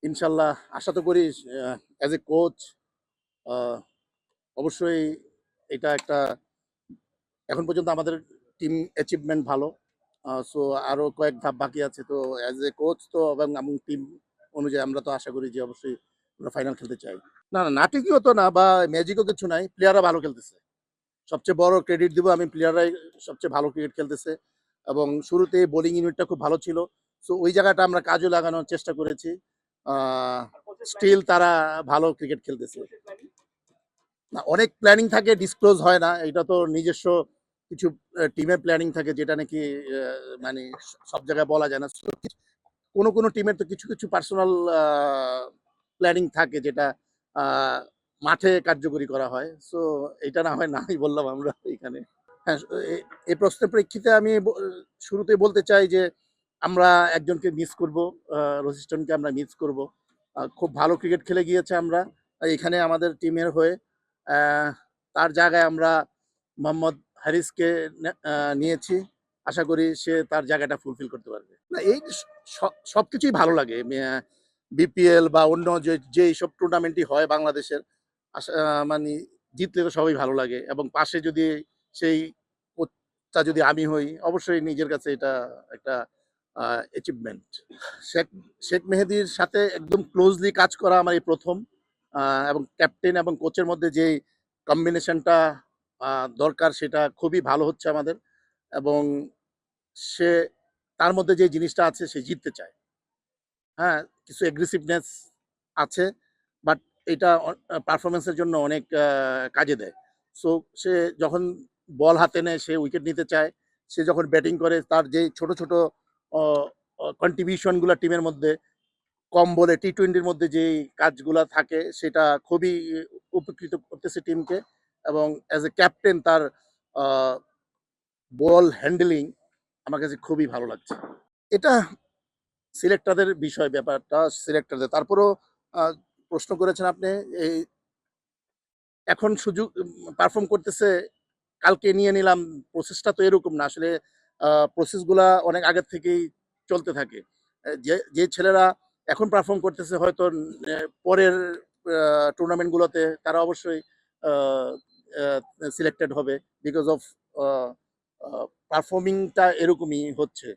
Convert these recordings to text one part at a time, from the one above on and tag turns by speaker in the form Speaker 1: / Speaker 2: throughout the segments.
Speaker 1: ইনশাল্লাহ আশা তো করি অ্যাজ এ কোচ অবশ্যই এটা একটা এখন পর্যন্ত আমাদের টিম অ্যাচিভমেন্ট ভালো। সো আরো কয়েক ধাপ বাকি আছে। তো অ্যাজ এ কোচ তো এবং টিম অনুযায়ী আমরা তো আশা করি যে অবশ্যই আমরা ফাইনাল খেলতে চাই। না, না নাটকীয় তো না বা ম্যাজিকও কিছু নাই। প্লেয়াররা ভালো খেলতেছে। সবচেয়ে বড় ক্রেডিট দিব আমি প্লেয়াররাই সবচেয়ে ভালো ক্রিকেট খেলতেছে এবং শুরুতে বোলিং ইউনিটটা খুব ভালো ছিল। সো ওই জায়গাটা আমরা কাজে লাগানোর চেষ্টা করেছি। স্টিল তারা ভালো ক্রিকেট খেলতেছে। না অনেক প্ল্যানিং থাকে ডিসক্লোজ হয় না। এটা তো নিজস্ব কিছু টিমের প্ল্যানিং থাকে যেটা নাকি মানে সব জায়গায় বলা যায় না। So, কোনো টিমের তো কিছু পার্সোনাল প্ল্যানিং থাকে যেটা আহ, মাঠে কার্যকরী করা হয়। সো এটা না হয় নাই বললাম আমরা এখানে। হ্যাঁ, এই প্রশ্নের প্রেক্ষিতে আমি শুরুতে বলতে চাই যে আমরা একজনকে মিস করব। রসিস্টনকে আমরা মিস করব। খুব ভালো ক্রিকেট খেলে গিয়েছে আমরা এখানে আমাদের টিমের হয়ে। আহ, তার জায়গায় আমরা মোহাম্মদ হারিসকে নিয়েছি। আশা করি সে তার জায়গাটা ফুলফিল করতে পারবে। না এই সবকিছুই ভালো লাগে। বিপিএল বা অন্য যে সব টুর্নামেন্টই হয় বাংলাদেশের মানে জিতলে তো সবাই ভালো লাগে এবং পাশে যদি সেই কোচটা যদি আমি হই অবশ্যই নিজের কাছে এটা একটা অ্যাচিভমেন্ট। শেখ শেখ মেহেদির সাথে একদম ক্লোজলি কাজ করা আমার এই প্রথম। এবং ক্যাপ্টেন এবং কোচের মধ্যে যে কম্বিনেশনটা দরকার সেটা খুবই ভালো হচ্ছে আমাদের এবং সে তার মধ্যে যে জিনিসটা আছে সে জিততে চায়। হ্যাঁ, কিছু এগ্রেসিভনেস আছে বাট এটা পারফরমেন্সের জন্য অনেক কাজে দেয়। সো সে যখন বল হাতে নেয় সে উইকেট নিতে চায়। সে যখন ব্যাটিং করে তার যে ছোট কন্ট্রিবিউশনগুলো টিমের মধ্যে কম বলে টি-20-র মধ্যে যেই কাজগুলা থাকে সেটা খুবই উপকৃত করতেছে টিমকে এবং অ্যাজ এ ক্যাপ্টেন তার বল হ্যান্ডলিং আমার কাছে খুবই ভালো লাগছে। এটা সিলেক্টরদের বিষয় ব্যাপারটা সিলেক্টরদের। তারপরেও প্রশ্ন করেছেন আপনি এই এখন সুযোগ পারফর্ম করতেছে কালকে নিয়ে নিলাম প্রসেসটা তো এরকম না আসলে। প্রসেসগুলা অনেক আগের থেকেই চলতে থাকে। যে ছেলেরা এখন পারফর্ম করতেছে হয়তো পরের টুর্নামেন্টগুলোতে তারা অবশ্যই সিলেক্টেড হবে বিকজ অফ পারফর্মিংটা এরকমই হচ্ছে।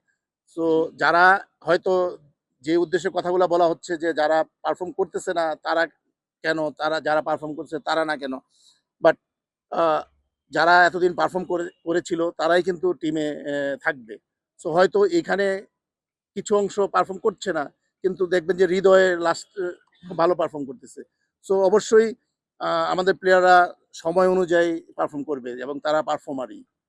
Speaker 1: সো যারা হয়তো যে উদ্দেশ্যে কথাগুলো বলা হচ্ছে যে যারা পারফর্ম করতেছে না তারা কেন, তারা যারা পারফর্ম করছে তারা না কেন, বাট যারা এতদিন পারফর্ম করেছিল তারাই কিন্তু টিমে থাকবে। সো হয়তো এখানে কিছু অংশ পারফর্ম করছে না কিন্তু দেখবেন যে হৃদয়ে লাস্ট ভালো পারফর্ম করতেছে। সো অবশ্যই আমাদের প্লেয়াররা সময় অনুযায়ী পারফর্ম করবে এবং তারা পারফর্মারই।